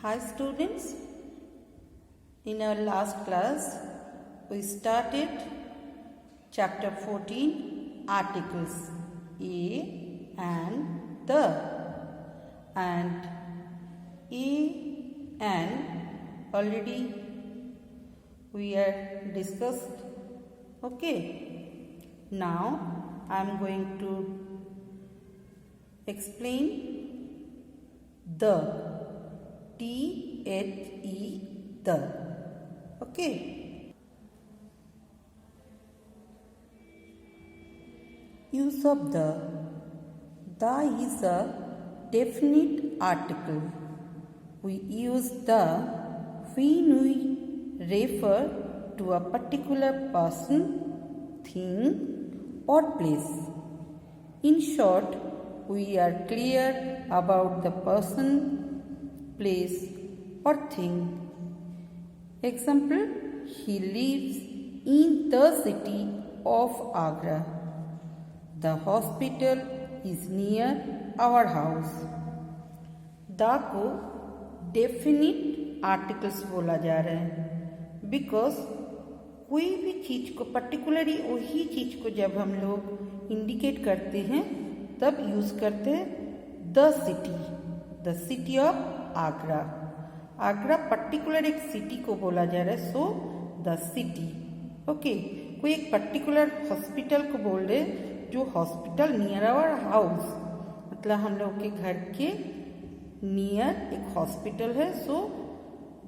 Hi students, in our last class we started chapter 14 articles a and the, and a and already we are discussed. Okay, now I am going to explain the T-H-E, the. Okay. Use of the. The is a definite article. We use the when we refer to a particular person, thing or place. In short, we are clear about the person, place or thing. Example, he lives in the city of Agra. The hospital is near our house. The को definite articles बोला जा रहा है because कोई भी चीज को particularly वही चीज को जब हम लोग इंडिकेट करते हैं तब यूज करते हैं the city of Agra. Agra particular एक सिटी को बोला जा रहा है, सो द सिटी. ओके, कोई एक पर्टिकुलर हॉस्पिटल को बोल रहे जो हॉस्पिटल नियर आवर हाउस, मतलब हम लोग के घर के नियर एक हॉस्पिटल है, सो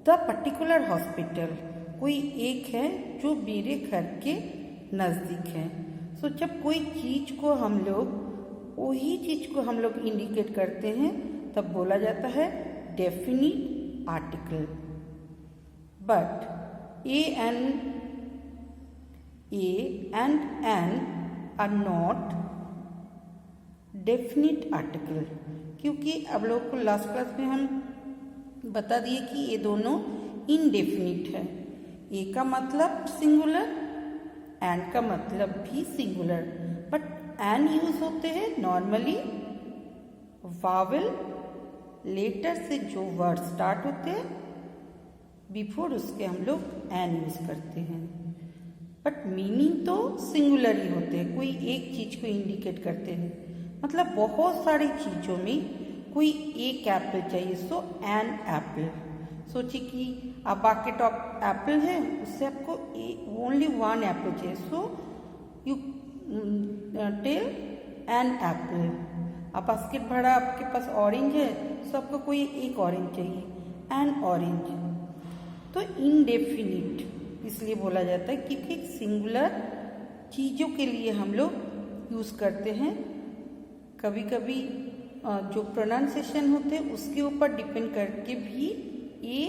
द पर्टिकुलर हॉस्पिटल कोई एक है जो मेरे घर के नज़दीक है. सो जब कोई चीज को हम लोग वही चीज को हम लोग इंडिकेट करते हैं तब बोला जाता है definite article. But a and an are not definite article, क्योंकि अब लोग को लास्ट क्लास में हम बता दिए कि ये दोनों indefinite है. a का मतलब सिंगुलर, and का मतलब भी सिंगुलर, बट and यूज होते हैं नॉर्मली वावल लेटर से जो वर्ड स्टार्ट होते हैं बिफोर उसके हम लोग एन यूज करते हैं, बट मीनिंग तो सिंगुलर ही होते हैं. कोई एक चीज को इंडिकेट करते हैं, मतलब बहुत सारी चीजों में कोई एक एप्पल चाहिए, सो एन एप्पल. सोचिए कि आप बास्केट ऑफ एप्पल है, उससे आपको ओनली वन एप्पल चाहिए, so you tell an apple. आप बास्केट भरा आपके पास ऑरेंज है, सो आपको कोई एक ऑरेंज चाहिए, एन ऑरेंज. तो इनडेफिनिट इसलिए बोला जाता है क्योंकि एक सिंगुलर चीज़ों के लिए हम लोग यूज़ करते हैं. कभी कभी जो प्रोनाउंसिएशन होते हैं उसके ऊपर डिपेंड करके भी ए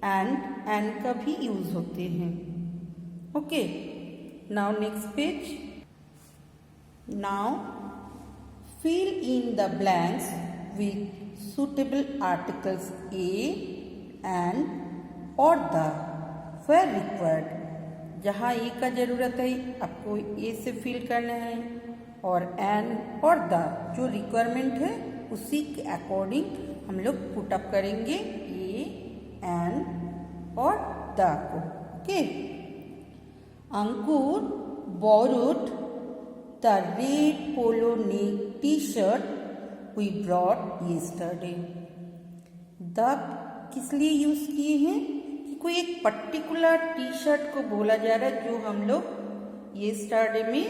एंड का भी यूज़ होते हैं. Okay, now next page. Now fill in the blanks with suitable articles a and or the where required. जहाँ ए का जरूरत है आपको ए से फिल करना है, और एन और द जो रिक्वायरमेंट है उसी के अकॉर्डिंग हम लोग पुट अप करेंगे ए एन और द को. Okay, Ankur borrowed the red polo neck t-shirt we brought yesterday. The किस लिए यूज किए हैं कि कोई एक पर्टिकुलर टी शर्ट को बोला जा रहा है जो हम लोग येस्टरडे में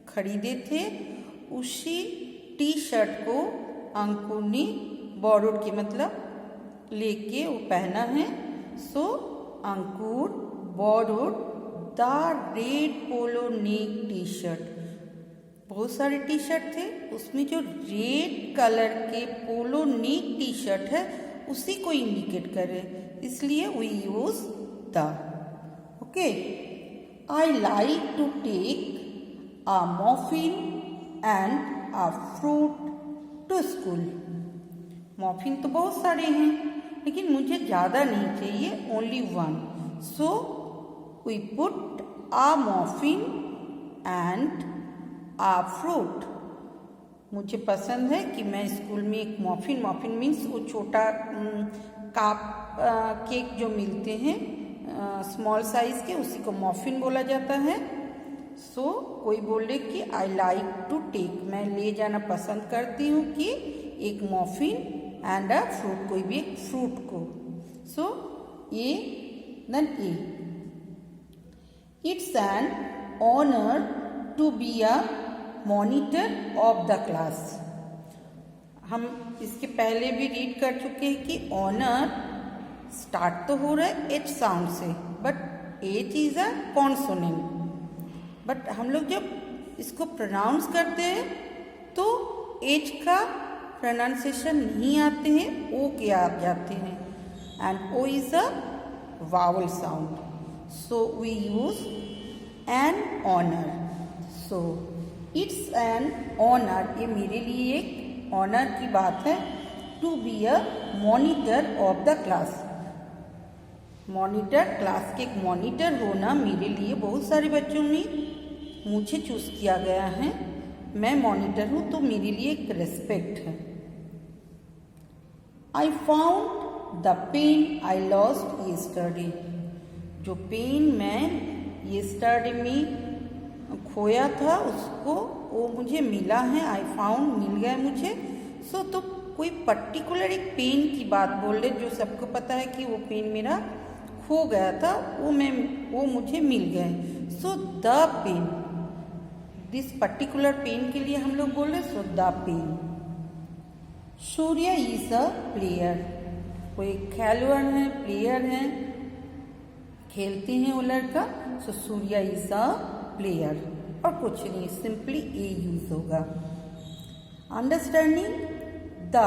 खरीदे थे. उसी टी शर्ट को अंकुर ने बोरोड के मतलब लेके वो पहना है, so Ankur borrowed the red polo neck T shirt. बहुत सारे टी शर्ट थे, उसमें जो रेड कलर के पोलो नेक टी शर्ट है उसी को इंडिकेट करे, इसलिए we use the. Okay, I like to take a muffin and a fruit to school. Muffin तो बहुत सारे हैं लेकिन मुझे ज़्यादा नहीं चाहिए, only one, so we put a muffin and a fruit. मुझे पसंद है कि मैं स्कूल में एक मॉफिन मीन्स वो छोटा काप केक जो मिलते हैं स्मॉल साइज के, उसी को मॉफिन बोला जाता है। सो कोई बोले कि आई लाइक टू टेक, मैं ले जाना पसंद करती हूँ कि एक मॉफिन एंड अ फ्रूट, कोई भी एक फ्रूट को। So A then A, it's an honour to be a monitor of the class. हम इसके पहले भी रीड कर चुके हैं कि ऑनर स्टार्ट तो हो रहा है एच साउंड से, but H is a consonant. But हम लोग जब इसको प्रोनाउंस करते हैं तो एच का प्रोनाउंसिएशन नहीं आते हैं, ओ के आ जाते हैं, and O is a vowel sound. So we use an honour. So it's an honour, ये मेरे लिए एक ऑनर की बात है, to be a monitor of the class. Monitor, class के एक मॉनिटर होना मेरे लिए, बहुत सारे बच्चों ने मुझे चूज किया गया है, मैं मॉनिटर हूं तो मेरे लिए एक रिस्पेक्ट है। I found the pen I lost yesterday, जो पेन मैं येस्टरडे में खोया था उसको वो मुझे मिला है, आई फाउंड मिल गया मुझे। सो तो कोई पर्टिकुलर एक पेन की बात बोल रहे, जो सबको पता है कि वो पेन मेरा खो गया था, वो मुझे मिल गए। So the pen, this particular pen के लिए हम लोग बोल रहे, so the pen. Surya is a player, कोई खिलाड़ी है, प्लेयर है, खेलते हैं वो लड़का। सो सूर्य इज अ प्लेयर, और कुछ नहीं, सिंपली ए यूज होगा। Understanding the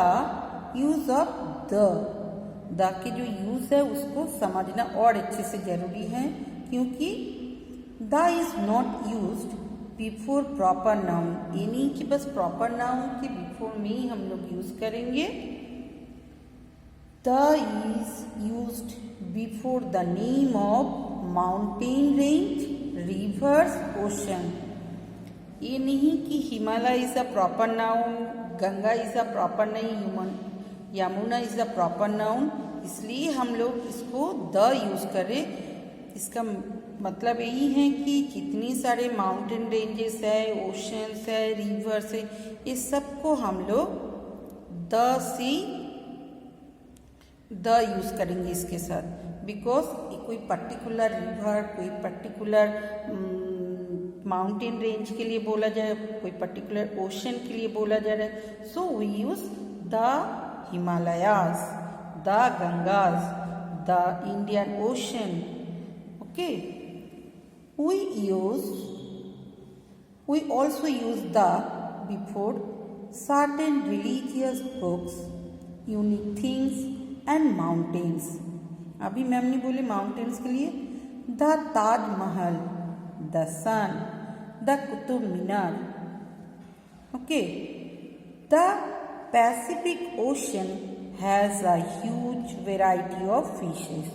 use of the के जो यूज है उसको समझना और अच्छे से जरूरी है, क्योंकि the is not used before proper noun. ये नहीं कि बस प्रॉपर नाउन के बिफोर में ही हम लोग यूज करेंगे। The is used before the name of mountain range, rivers, ocean. ये नहीं कि Himalaya is a proper noun, Ganga is a proper नहीं, Yamuna is a proper noun, इसलिए हम लोग इसको द यूज करें। इसका मतलब यही है कि जितनी सारे माउंटेन रेंजेस है, ओशंस है, रिवर्स है, ये सबको हम लोग द से द यूज करेंगे इसके साथ, बिकॉज कोई पर्टिकुलर रिवर, कोई पर्टिकुलर माउंटेन रेंज के लिए बोला जाए, कोई पर्टिकुलर ओशन के लिए बोला जा रहा है। So we use the Himalayas, the Gangas, the Indian ocean. Okay, we also use the before certain religious books, unique things and mountains। अभी मैम ने बोले माउंटेन्स के लिए the Taj Mahal, the sun, the Qutub Minar. Okay, the Pacific Ocean has a huge variety of fishes.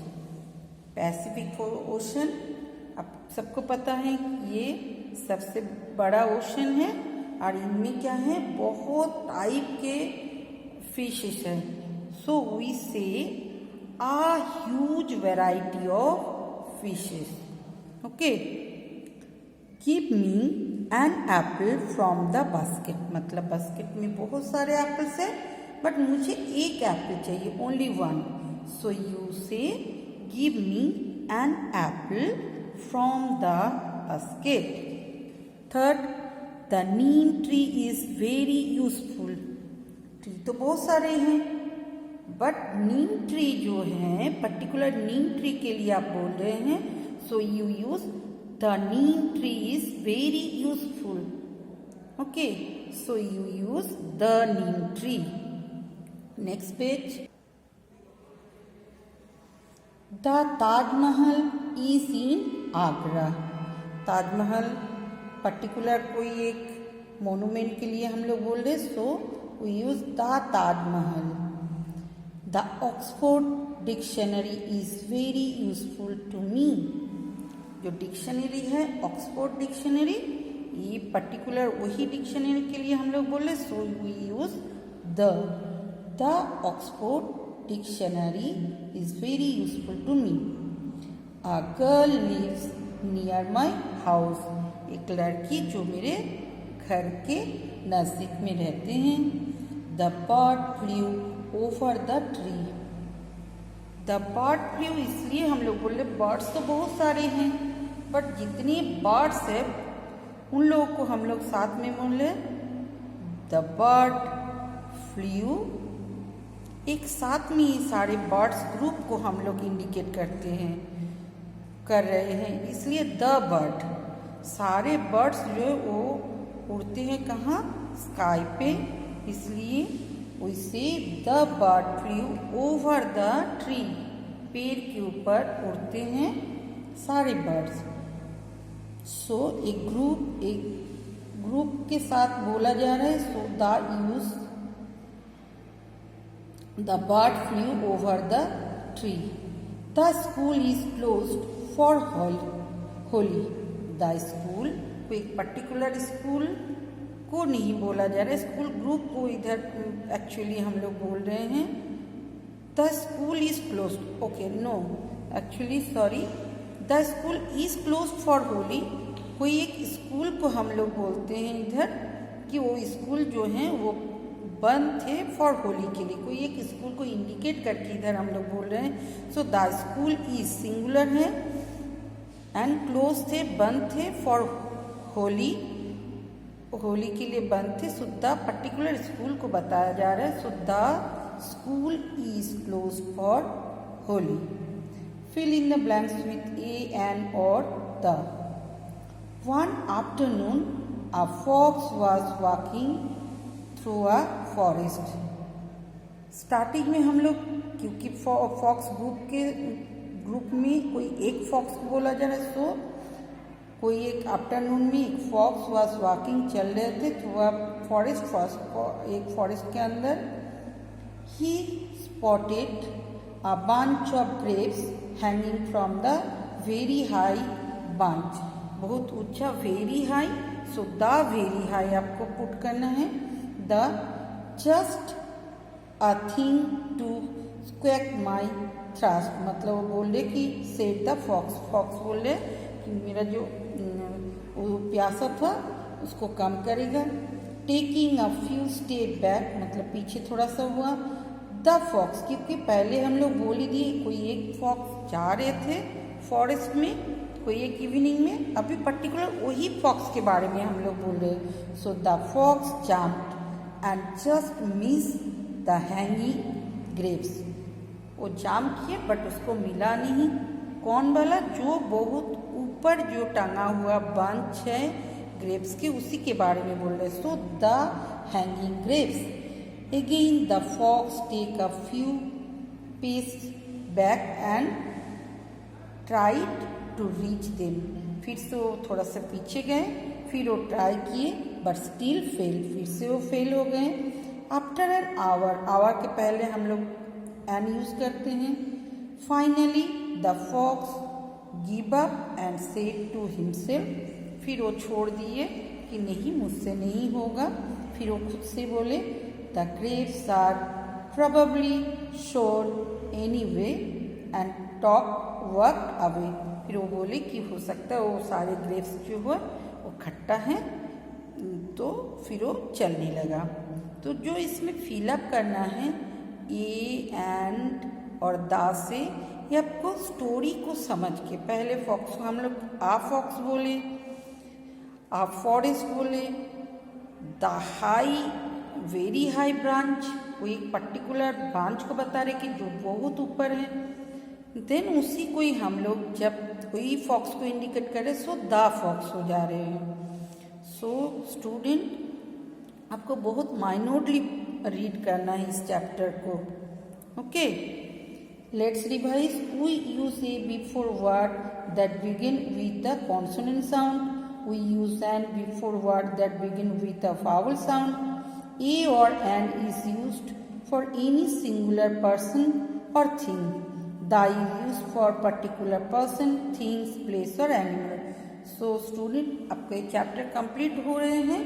Pacific Ocean अब सबको पता है ये सबसे बड़ा ओशन है, और इनमें क्या है, बहुत टाइप के फिशेस हैं। सो वी से a huge variety of fishes। Okay, give me an apple from the basket, मतलब बास्केट में बहुत सारे एप्पल्स है, बट मुझे एक एप्पल चाहिए, ओनली वन। सो यू से give me an apple from the basket। Third, the neem tree is very useful। Tree तो बहुत सारे हैं, बट नीम ट्री जो है, पर्टिकुलर नीम ट्री के लिए आप बोल रहे हैं, so you use the neem tree is very useful. Okay, so you use the neem tree. Next page, the Taj Mahal is in Agra. Taj Mahal particular कोई एक मोनूमेंट के लिए हम लोग बोल रहे, so we use the Taj Mahal. The Oxford Dictionary is very useful to me। जो dictionary है ऑक्सफोर्ड डिक्शनरी, ये पर्टिकुलर वही डिक्शनरी के लिए हम लोग बोल रहे, so we use the Oxford dictionary is very useful to me. A girl lives near my house, एक लड़की जो मेरे घर के नज़दीक में रहते हैं। The bird flu over the tree, the bird flu इसलिए हम लोग बोल रहे, बर्ड्स तो बहुत सारे हैं, बट जितने बर्ड्स है उन लोगों को हम लोग साथ में बोल रहे द बर्ड फ्लू। एक साथ में ही सारे बर्ड्स ग्रुप को हम लोग इंडिकेट कर रहे हैं, इसलिए द बर्ड, सारे बर्ड्स जो है वो उड़ते हैं कहाँ, स्काई पे, इसलिए उसे the bird flu over the tree, पेड़ के ऊपर उड़ते हैं सारे बर्ड्स। सो एक ग्रुप के साथ बोला जा रहा है, so the bird flu over the tree. The school is closed for Holi, the school को एक पर्टिकुलर स्कूल को नहीं बोला जा रहा है, स्कूल ग्रुप को इधर एक्चुअली हम लोग बोल रहे हैं। The school is closed, okay no actually sorry, the school is closed for Holi. कोई एक स्कूल को हम लोग बोलते हैं इधर कि वो स्कूल जो हैं वो बंद थे फॉर होली के लिए, कोई एक स्कूल को इंडिकेट करके इधर हम लोग बोल रहे हैं। So the school is singular है एंड क्लोज थे, बंद थे फॉर होली, होली के लिए बंद थे। सो द पर्टिकुलर स्कूल को बताया जा रहा है, so the school is close for Holi. Fill in the blanks with a an और the. One afternoon a fox was walking through a forest. Starting में हम लोग क्योंकि फॉक्स ग्रुप में कोई एक फॉक्स को बोला जा रहा है, सो कोई एक आफ्टरनून में एक फॉक्स वाज वॉकिंग चल रहे थे थ्रू अ फॉरेस्ट, एक फॉरेस्ट के अंदर। He spotted a bunch of grapes hanging from the very high bunch, बहुत ऊंचा very high, so the very high आपको पुट करना है। The just a thing to स्क्वैक माई थ्रस्ट, मतलब वो बोल रहे कि सेड द फॉक्स, फॉक्स बोल रहे कि मेरा जो वो प्यासा था उसको कम करेगा। Taking a few step back, मतलब पीछे थोड़ा सा हुआ। द फॉक्स, क्योंकि पहले हम लोग बोल ही दिए कोई एक फॉक्स जा रहे थे फॉरेस्ट में, कोई एक इवनिंग में, अभी पर्टिकुलर वही फॉक्स के बारे में हम लोग बोल रहे हैं। So the fox jumped and just miss the hanging grapes, वो जाम किए बट उसको मिला नहीं। कौन वाला, जो बहुत ऊपर जो टंगा हुआ बंच है ग्रेप्स के, उसी के बारे में बोल रहे। So the hanging grapes. Again the fox take a few pace back and tried to reach them, फिर से वो थोड़ा सा पीछे गए, फिर वो ट्राई किए बट स्टिल फेल, फिर से वो फेल हो गए। आफ्टर एन आवर, आवर के पहले हम लोग एन यूज करते हैं। Finally the fox give up and said to himself, फिर वो छोड़ दिए कि नहीं मुझसे नहीं होगा, फिर वो खुद से बोले the grapes are probably sure anyway and walked away, फिर वो बोले कि हो सकता है वो सारे ग्रेप्स जो है वो खट्टा है, तो फिर वो चलने लगा। तो जो इसमें फिलअप करना है ए एंड और द से, ये आपको स्टोरी को समझ के, पहले फॉक्स हम लोग आ फॉक्स बोले, आ फॉरेस्ट बोले, the high very high branch, वो एक पर्टिकुलर ब्रांच को बता रहे कि जो बहुत ऊपर है। देन उसी को ही हम लोग जब कोई फॉक्स को इंडिकेट करे, सो द फॉक्स हो जा रहे हैं। सो स्टूडेंट आपको बहुत माइन्यूटली रीड करना है इस चैप्टर को। Okay, let's revise. We use a before word that begin with the consonant sound, we use an before word that begin with the vowel sound. A or an is used for any singular person or thing. The is used for particular person, things, place or animal. So student आपके chapter complete हो रहे हैं,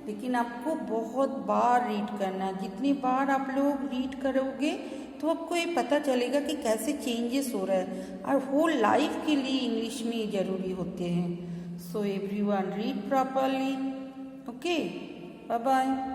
लेकिन आपको बहुत बार read करना है। जितनी बार आप लोग रीड करोगे तो आपको ये पता चलेगा कि कैसे चेंजेस हो रहा है, और होल लाइफ के लिए इंग्लिश में ये ज़रूरी होते हैं। So everyone read properly. Okay, bye bye.